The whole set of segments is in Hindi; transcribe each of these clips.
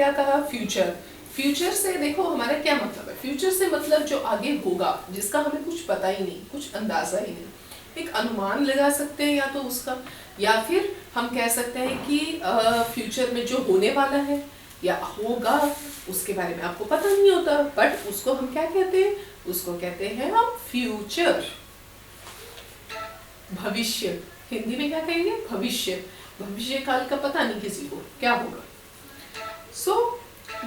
क्या कहा, फ्यूचर। फ्यूचर से देखो हमारा क्या मतलब है, फ्यूचर से मतलब जो आगे होगा, जिसका हमें कुछ पता ही नहीं, कुछ अंदाजा ही नहीं, एक अनुमान लगा सकते हैं या तो उसका, या फिर हम कह सकते हैं कि फ्यूचर में जो होने वाला है या होगा उसके बारे में आपको पता नहीं होता, बट उसको हम क्या कहते हैं, उसको कहते हैं हम फ्यूचर, भविष्य। हिंदी में क्या कहेंगे, भविष्य। भविष्य काल का पता नहीं किसी को क्या होगा। So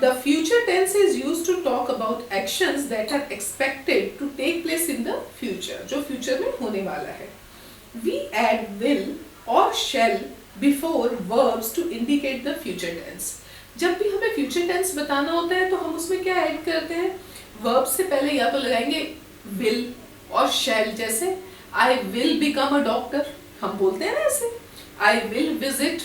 the future tense is used to talk about actions that are expected to take place in the future, जो फ्यूचर में होने वाला है। We add will or shall before verbs to indicate the future tense. जब भी हमें फ्यूचर टेंस बताना होता है तो हम उसमें क्या ऐड करते हैं, वर्ब से पहले या तो लगाएंगे विल और शैल। जैसे I will become a doctor, हम बोलते हैं ना ऐसे, I will visit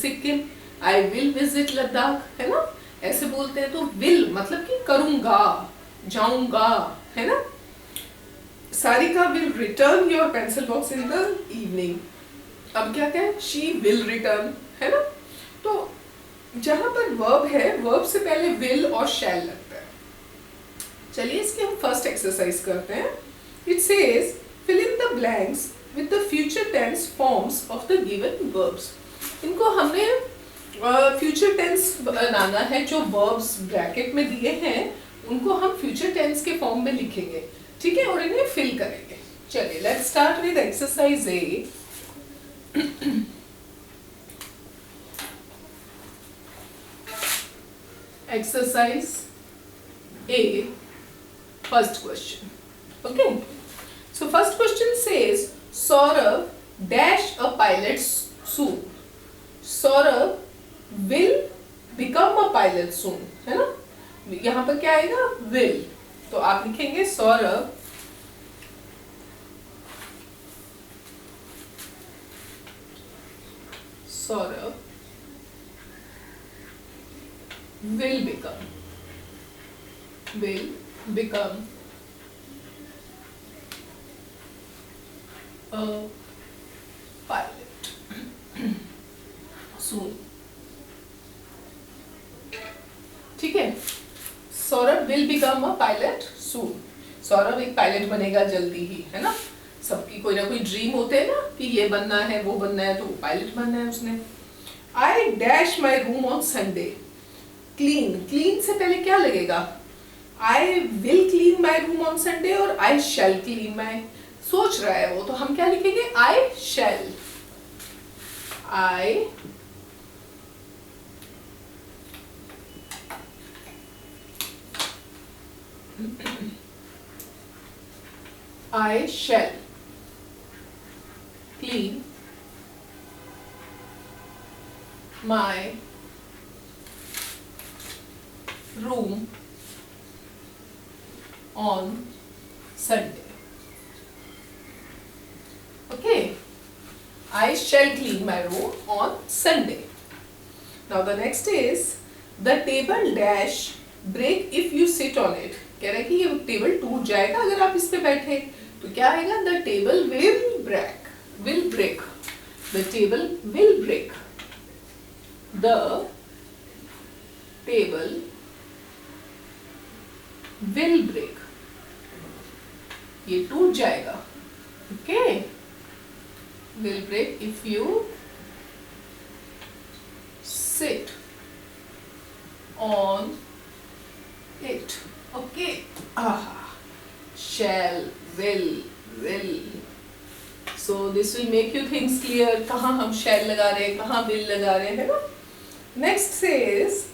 Sikkim, I will visit Ladakh, है ना, ऐसे बोलते हैं। तो विल मतलब कि करूंगा, जाऊंगा, है ना। Sarika will return your pencil box in the evening. अब क्या कहें, शी विल रिटर्न, है ना। तो जहां पर वर्ब है, वर्ब से पहले विल और शैल लगता है। चलिए इसकी हम फर्स्ट एक्सरसाइज करते हैं। It says fill in the blanks with the future tense forms of the given verbs। इनको हमने फ्यूचर टेंस बनाना है, जो verbs ब्रैकेट में दिए हैं उनको हम फ्यूचर टेंस के फॉर्म में लिखेंगे, ठीक है, और इन्हें फिल करेंगे। चलिए let's start with exercise A. Exercise A, first question. Okay, so first question says Saurav dash a pilot soon। Saurav will become a pilot soon, है ना। यहाँ पर क्या आएगा, will, तो आप लिखेंगे Saurav will become a pilot soon। ठीक है, Saurabh will become a pilot soon. Saurabh एक पायलट बनेगा जल्दी ही, है ना। सबकी कोई ना कोई ड्रीम होते हैं ना कि ये बनना है वो बनना है, तो वो पायलट बनना है उसने। I dash my room on Sunday. Clean, clean से पहले क्या लगेगा, I will clean my room on Sunday और आई शैल क्लीन माई, सोच रहा है वो, तो हम क्या लिखेंगे, आई शैल। I shall clean my room on Sunday. Okay, I shall clean my room on Sunday. Now the next is the table dash break if you sit on it. कह रहा है कि ये टेबल टूट जाएगा अगर आप इस पे बैठे, तो क्या आएगा, the table will break, will break, the table will break, the table will break, ये टूट जाएगा। okay, will break if you sit on it. Okay, shall, will, so this will make you things clear, कहाँ हम shall लगा रहे हैं, कहाँ will लगा रहे हैं, है ना। Next says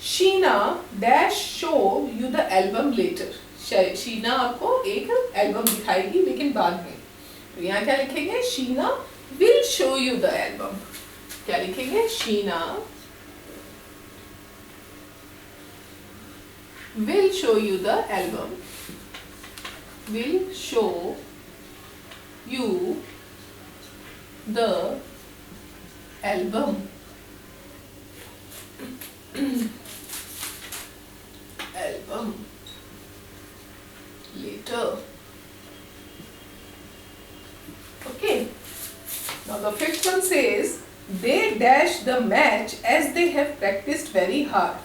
Sheena dash show you the album later। Sheena आपको एक एल्बम दिखाएगी लेकिन बाद में, तो यहाँ क्या लिखेंगे, Sheena will show you the album। क्या लिखेंगे, Sheena will show you the album, will show you the album, album later। Okay, now the fifth one says they dash the match as they have practiced very hard.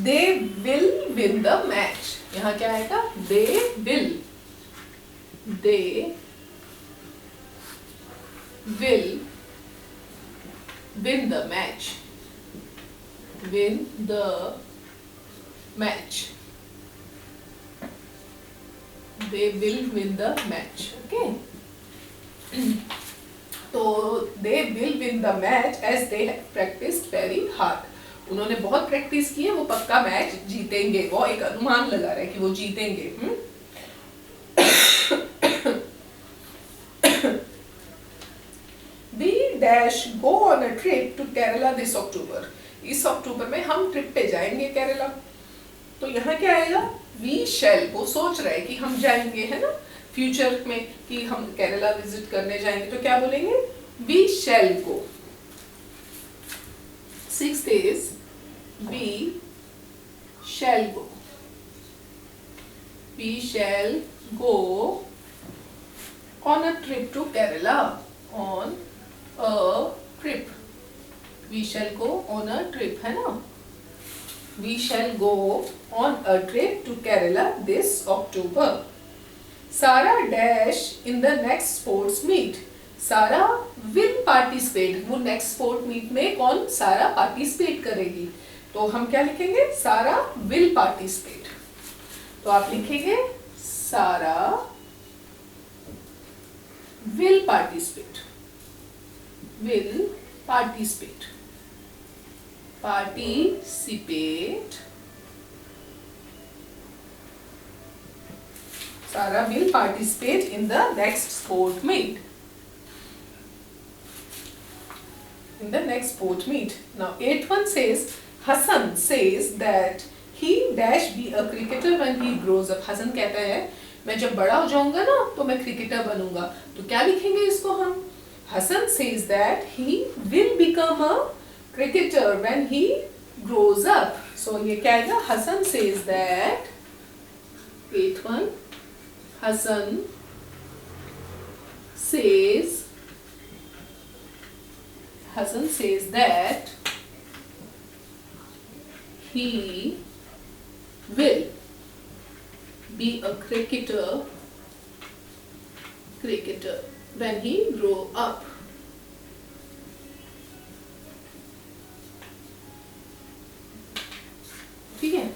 They will win the match. यहाँ क्या आएगा? They will win the match. Win the match. They will win the match. Okay. तो they will win the match as they have practiced very hard. उन्होंने बहुत प्रैक्टिस की है, वो पक्का मैच जीतेंगे. वो एक अनुमान लगा रहे हैं कि वो जीतेंगे. We dash go on a trip to Kerala this October. इस अक्टूबर में हम ट्रिप पे जाएंगे केरला. तो यहाँ क्या आएगा? We shall. वो सोच रहे हैं कि हम जाएंगे, है ना, फ्यूचर में कि हम केरला विजिट करने जाएंगे. तो क्या बोलेंगे? We shall go. 6 days. We shall go. We shall go on a trip to Kerala. On a trip. We shall go on a trip, है ना? We shall go on a trip to Kerala this October. Sarah dash in the next sports meet. Sarah will participate. वो next sport meet में कौन? Sarah participate करेगी. तो हम क्या लिखेंगे? Sarah will participate. तो आप लिखेंगे Sarah will participate. Will participate. Participate. Sarah will participate in the next sport meet. In the next sport meet. Now 8th says, Hassan says that he dash be a cricketer when he grows up. Hassan कहता है मैं जब बड़ा हो जाऊंगा ना तो मैं क्रिकेटर बनूंगा. तो क्या लिखेंगे इसको हम? Hassan says that he will become a cricketer when he grows up. So ये क्या आएगा? Hassan says that 8th one. Hassan says that he will be a cricketer when he grow up. ठीक है.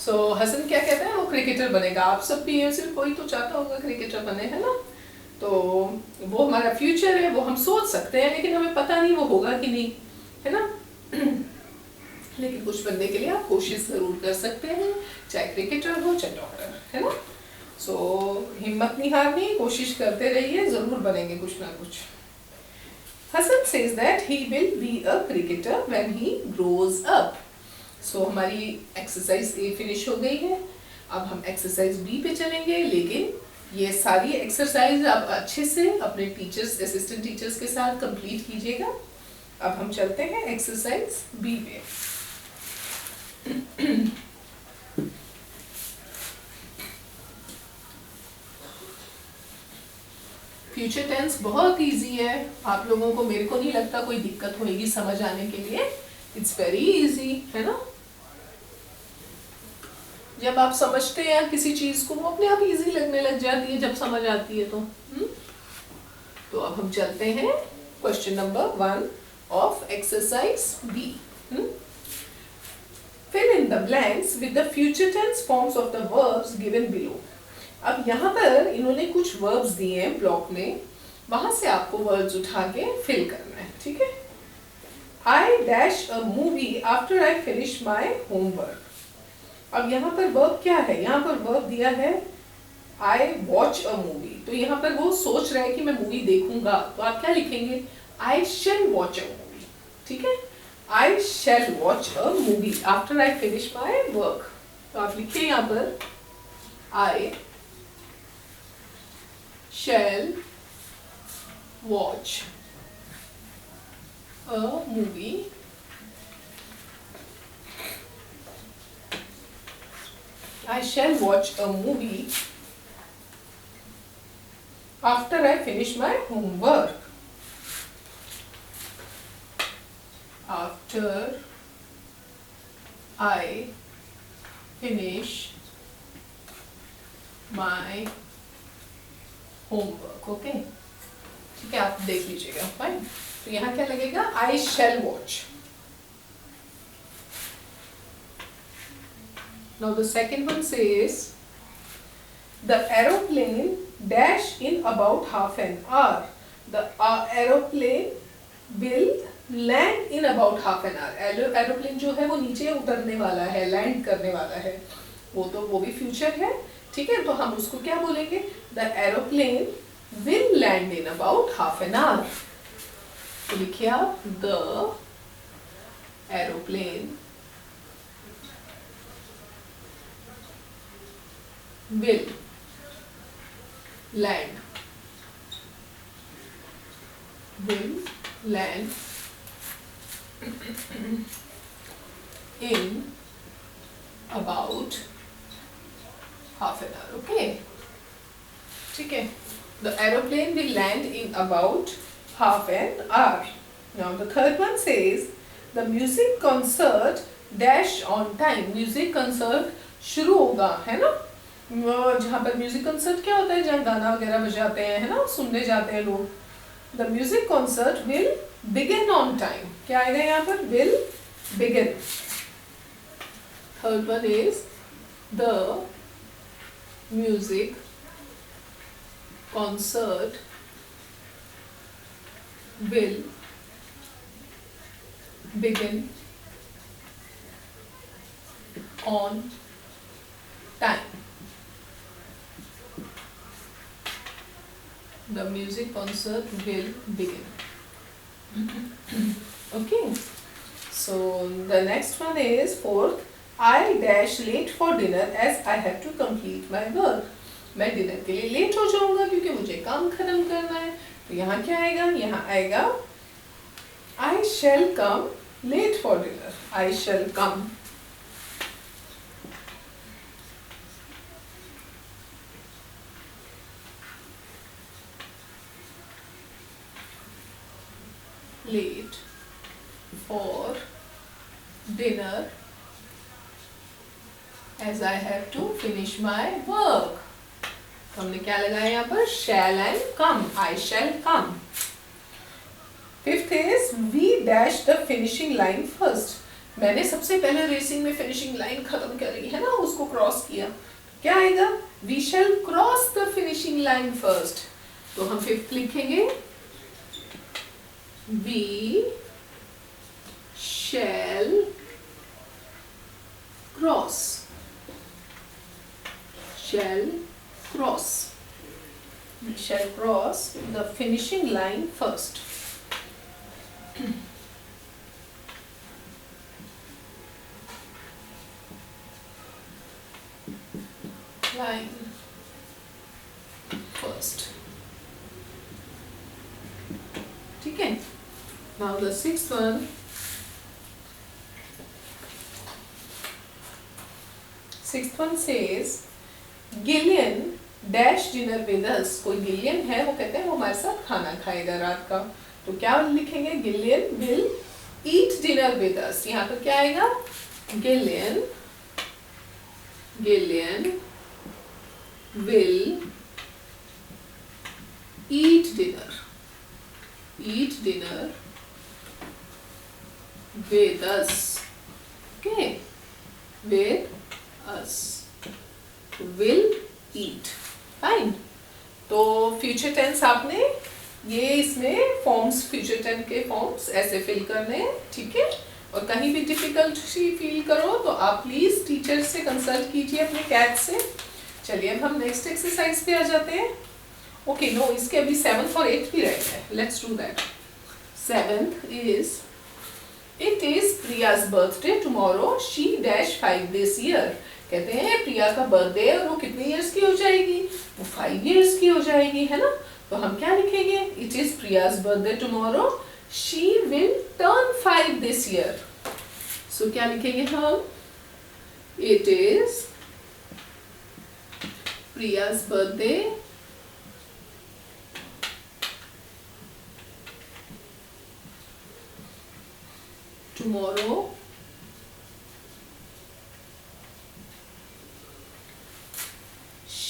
सो हसन क्या कहता है? वो क्रिकेटर बनेगा. आप सब भी सिर्फ कोई तो चाहता होगा क्रिकेटर बने, है ना? तो वो हमारा फ्यूचर है, वो हम सोच सकते हैं, लेकिन हमें पता नहीं वो होगा कि नहीं, है ना? लेकिन कुछ बनने के लिए आप कोशिश जरूर कर सकते हैं, चाहे क्रिकेटर हो चाहे डॉक्टर, है ना? सो हिम्मत नहीं हारनी, कोशिश करते रहिए, जरूर बनेंगे कुछ ना कुछ. Hasan says that he will be a cricketer when he grows up. So हमारी एक्सरसाइज ए फिनिश हो गई है. अब हम एक्सरसाइज बी पे चलेंगे, लेकिन ये सारी एक्सरसाइज आप अच्छे से अपने टीचर्स, असिस्टेंट टीचर्स के साथ कंप्लीट कीजिएगा. अब हम चलते हैं एक्सरसाइज बी पे. फ्यूचर टेंस बहुत इजी है. आप लोगों को, मेरे को नहीं लगता कोई दिक्कत होगी समझ आने के लिए. इट्स वेरी इजी, है ना? जब आप समझते हैं किसी चीज को, वो अपने आप इजी लगने लग जाती है जब समझ आती है. तो अब हम चलते हैं question number 1 of exercise B. Fill in the blanks with the future tense forms of the verbs given below. अब यहाँ पर इन्होंने कुछ verbs दिए हैं ब्लॉक में, वहां से आपको words उठा के fill करना है. ठीक है? I dash a movie after I finish my homework. अब यहाँ पर verb क्या है? यहाँ पर verb दिया है I watch a movie. तो यहाँ पर वो सोच रहा है कि मैं मूवी देखूंगा, तो आप क्या लिखेंगे? I shall watch a movie. ठीक है? I shall watch a movie after I finish my work. तो आप लिखिए यहाँ पर I shall watch a movie I shall watch a movie after I finish my homework. after I finish my homework. Okay, ठीक है, आप देख लीजिएगा. फाइन. तो यहाँ क्या लगेगा? I shall watch. Now the second one says the aeroplane dash in about half an hour. The aeroplane will land in about half an hour. Aeroplane जो है वो नीचे उतरने वाला है, लैंड करने वाला है. वो भी फ्यूचर है. ठीक है, तो हम उसको क्या बोलेंगे? The aeroplane will land in about half an hour. तो लिखिए आप, the aeroplane will land in about half an hour. Okay, ठीक है. The aeroplane will land in about half an hour. Now the third one says the music concert dash on time. Music concert शुरू होगा, है ना? जहाँ पर म्यूजिक कंसर्ट क्या होता है? जहाँ गाना वगैरह बजाते हैं, है ना, सुनने जाते हैं लोग. The music concert will begin on time. क्या आएगा यहाँ पर? Will begin. Third one is the music concert will begin on time. The music concert will begin. Okay. So the next one is fourth. I dash late for dinner as I have to complete my work. मैं डिनर के लिए लेट हो जाऊंगा क्योंकि मुझे काम खत्म करना है. तो यहाँ क्या आएगा? यहाँ आएगा I shall come late for dinner. I shall come late for dinner as I have to finish my work. तो हमने क्या लगाया यहाँ पर? Shall and come. I shall come. Fifth is we dash the finishing line first. मैंने सबसे पहले रेसिंग में फिनिशिंग लाइन खत्म करी है ना, उसको क्रॉस किया. क्या आएगा? We shall cross the finishing line first. तो हम फिफ्थ लिखेंगे we shall cross. We shall cross the finishing line first. Line first. ठीक है. Now the sixth one. Sixth one says Gillian dash dinner with us. कोई गिलियन है, वो कहते हैं वो हमारे साथ खाना खाएगा रात का. तो क्या लिखेंगे? Gillian will eat dinner with us. यहाँ पर क्या आएगा? Gillian will eat dinner with us. Okay, with us. Will eat. Fine. तो फ्यूचर टेंस आपने ये इसमें फॉर्म्स, फ्यूचर टेंस के फॉर्म्स ऐसे फिल करने हैं. ठीक है. और कहीं भी डिफिकल्टी फील करो तो आप प्लीज टीचर से कंसल्ट कीजिए, अपने कैट से. चलिए अब हम नेक्स्ट एक्सरसाइज पे आ जाते हैं. ओके, नो, इसके अभी 7th और 8th भी रह गए. Let's do that. 7th is it is Priya's birthday tomorrow. She dash 5 this year. कहते हैं प्रिया का बर्थडे और वो कितने इयर्स की हो जाएगी? वो 5 इयर्स की हो जाएगी, है ना. तो हम क्या लिखेंगे? It is Priya's birthday tomorrow. She will turn 5 this year. So क्या लिखेंगे हम? It is Priya's birthday tomorrow.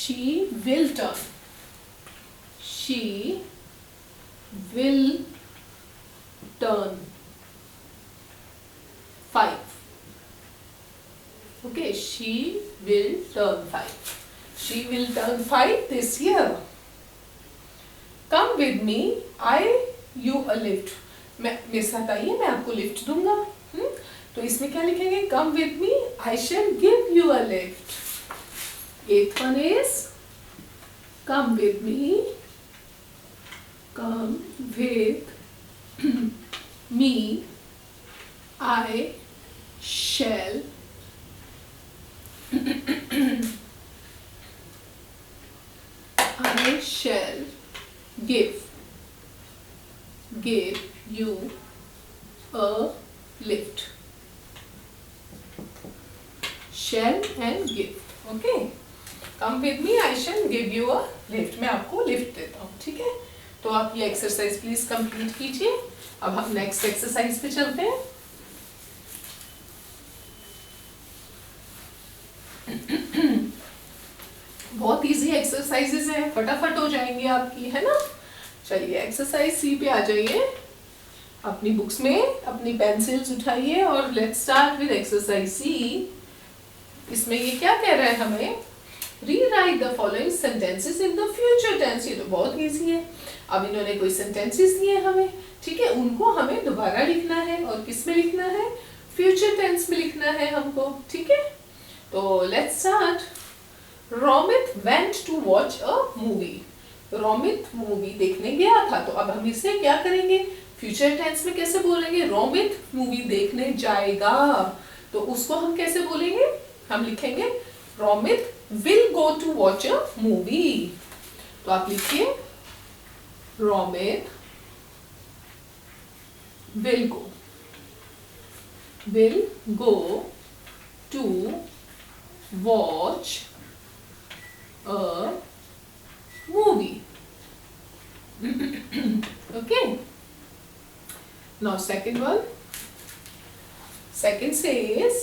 she will turn. She will turn 5. Okay, she will turn 5. She will turn 5 this year. Come with me, I you a lift. मेरे साथ आइए, मैं आपको लिफ्ट दूंगा. तो इसमें क्या लिखेंगे? Come with me, I shall give you a lift. 8th one is come with me. Come with me, I shall I shall give you a lift. Shall and give. Okay. Come with me, I shall give you a lift. मैं आपको लिफ्ट देता हूँ. ठीक है. तो आप ये एक्सरसाइज प्लीज कंप्लीट कीजिए. अब हम नेक्स्ट एक्सरसाइज पे चलते हैं. बहुत इजी एक्सरसाइजेस हैं, फटाफट हो जाएंगी आपकी, है ना. चलिए एक्सरसाइज सी पे आ जाइए. अपनी बुक्स में अपनी पेंसिल्स उठाइए और let's start with exercise C. इसमें ये क्या कह रहा है हमें? Rewrite the following sentences in the future tense. ये तो बहुत इजी है. अब इन्होंने कोई सेंटेंसेस दिए हमें, ठीक है, उनको हमें दोबारा लिखना है. और किस में लिखना है? फ्यूचर टेंस में लिखना है हमको. ठीक है. तो let's start. Romit went to watch a movie. Romit movie देखने गया था. तो अब हम इसे क्या करेंगे? फ्यूचर टेंस में कैसे बोलेंगे? रोमित मूवी देखने जाएगा. तो उसको हम कैसे बोलेंगे? हम लिखेंगे Romit will go to watch a movie. तो आप लिखिए Romit will go to watch a movie. Okay. Now second one. Second says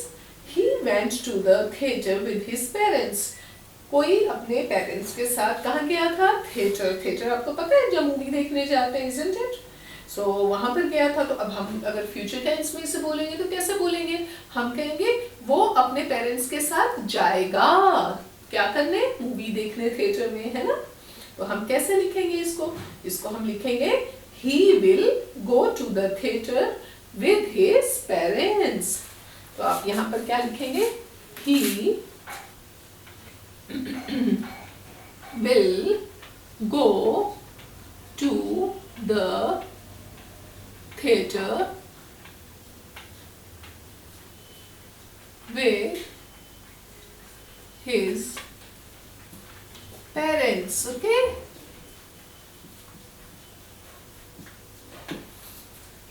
he went to the theater with his parents. कोई अपने पेरेंट्स के साथ कहाँ गया था? थिएटर आपको पता है जब मूवी देखने जाते हैं, isn't it? So वहां पर गया था. तो अब हम अगर फ्यूचर टेंस में इसे बोलेंगे तो कैसे बोलेंगे? हम कहेंगे वो अपने पेरेंट्स के साथ जाएगा. क्या करने? मूवी देखने थिएटर में, है ना. तो हम कैसे लिखेंगे इसको? इसको हम लिखेंगे he will go to the theater with his parents. तो आप यहाँ पर क्या लिखेंगे? he will go to the theater with his parents. Okay.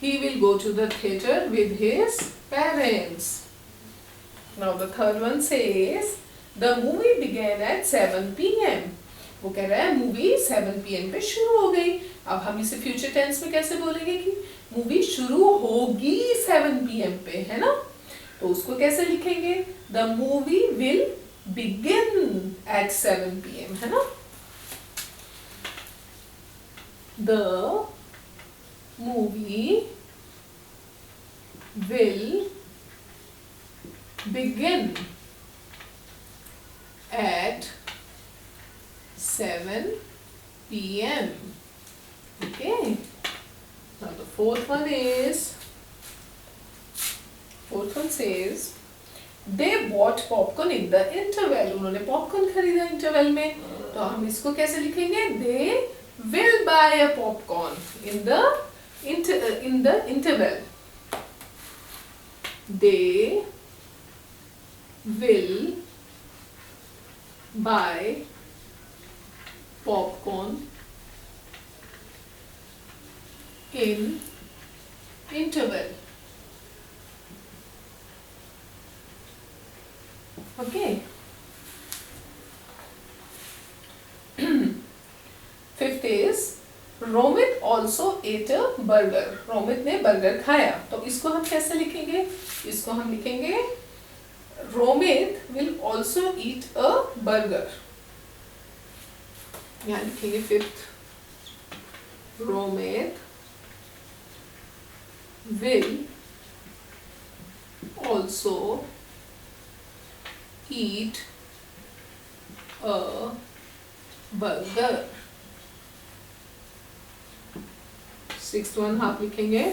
He will go to the theater with his parents. Now the third one says the movie began at 7 p.m. वो कह रहा है मूवी 7 p.m. पे शुरू हो गई. अब हम इसे फ्यूचर टेंस में कैसे बोलेंगे कि मूवी शुरू होगी 7 p.m. पे, है ना. तो उसको कैसे लिखेंगे? The movie will begin at 7 p.m. है ना. The movie will begin at 7 p.m. Okay. Now the fourth one says they bought popcorn in the interval. उन्होंने पॉपकॉर्न खरीदा इंटरवल में. तो हम इसको कैसे लिखेंगे? They will buy a popcorn in the interval. They will buy popcorn in interval. Okay. Fifth is Romit also ate a burger. Romit ने बर्गर खाया. तो इसको हम कैसे लिखेंगे? इसको हम लिखेंगे Romit will also eat a burger. यहाँ लिखेंगे fifth, Rometh will also eat a burger. Sixth one आप लिखेंगे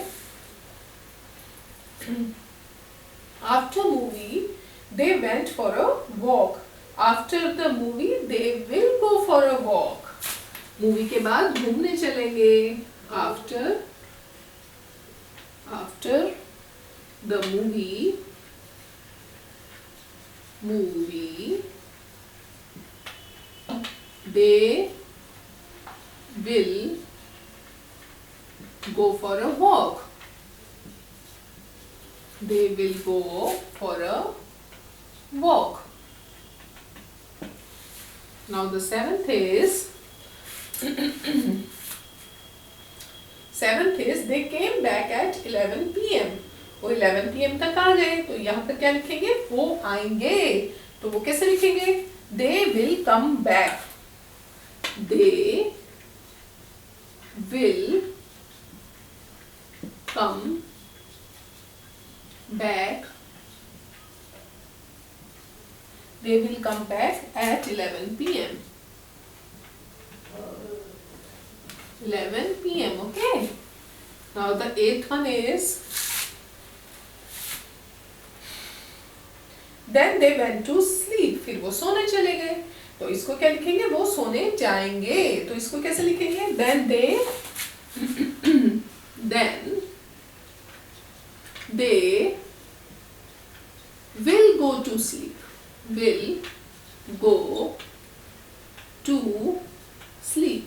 after movie they went for a walk. After the movie they will go for a walk. Movie के बाद घूमने चलेंगे. after the movie they will go for a walk. They will go for a walk. Now the seventh is they came back at 11 p.m. वो 11 p.m. तक आ गए, तो यहाँ पर क्या लिखेंगे? वो आएंगे. तो वो कैसे लिखेंगे? They will come back. They will come back. They will come back at 11 p.m. 11 p.m. Okay. Now the eighth one is then they went to sleep. फिर वो सोने चले गए. तो इसको क्या लिखेंगे? वो सोने जाएंगे. तो इसको कैसे लिखेंगे? Then they will go to sleep. Will go to sleep.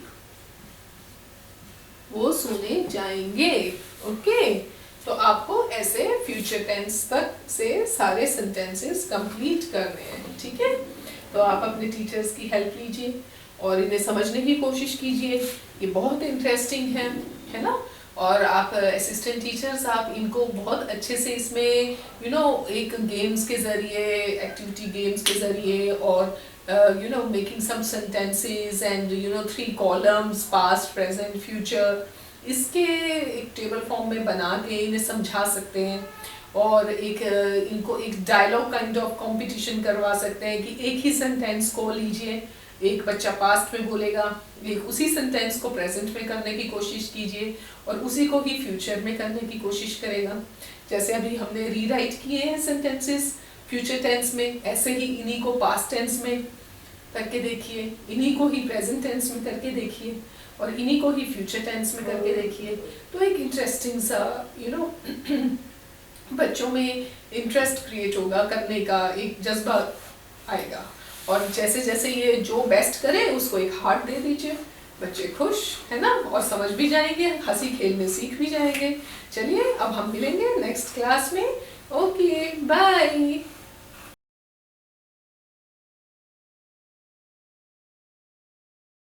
वो सोने जाएंगे. ओके. तो आपको ऐसे फ्यूचर टेंस तक से सारे सेंटेंसेस कंप्लीट करने हैं. ठीक है. तो आप अपने टीचर्स की हेल्प लीजिए और इन्हें समझने की कोशिश कीजिए. ये बहुत इंटरेस्टिंग है ना. और आप असिस्टेंट टीचर्स आप इनको बहुत अच्छे से इसमें एक गेम्स के ज़रिए, एक्टिविटी गेम्स के ज़रिए और making some sentences and 3 columns past, present, future, इसके एक टेबल फॉर्म में बना के इन्हें समझा सकते हैं. और इनको एक डायलॉग काइंड ऑफ कंपटीशन करवा सकते हैं कि एक ही सेंटेंस को लीजिए, एक बच्चा पास्ट में बोलेगा, एक उसी सेंटेंस को प्रेजेंट में करने की कोशिश कीजिए और उसी को ही फ्यूचर में करने की कोशिश करेगा. जैसे अभी हमने रीराइट किए हैं सेंटेंसेस फ्यूचर टेंस में, ऐसे ही इन्हीं को पास्ट टेंस में करके देखिए, इन्हीं को ही प्रेजेंट टेंस में करके देखिए और इन्हीं को ही फ्यूचर टेंस में करके देखिए. तो एक इंटरेस्टिंग सा बच्चों में इंटरेस्ट क्रिएट होगा, करने का एक जज्बा आएगा. और जैसे जैसे ये जो बेस्ट करे उसको एक हार्ट दे दीजिए, बच्चे खुश है ना, और समझ भी जाएंगे, हंसी खेल में सीख भी जाएंगे. चलिए अब हम मिलेंगे नेक्स्ट क्लास में. Okay, bye.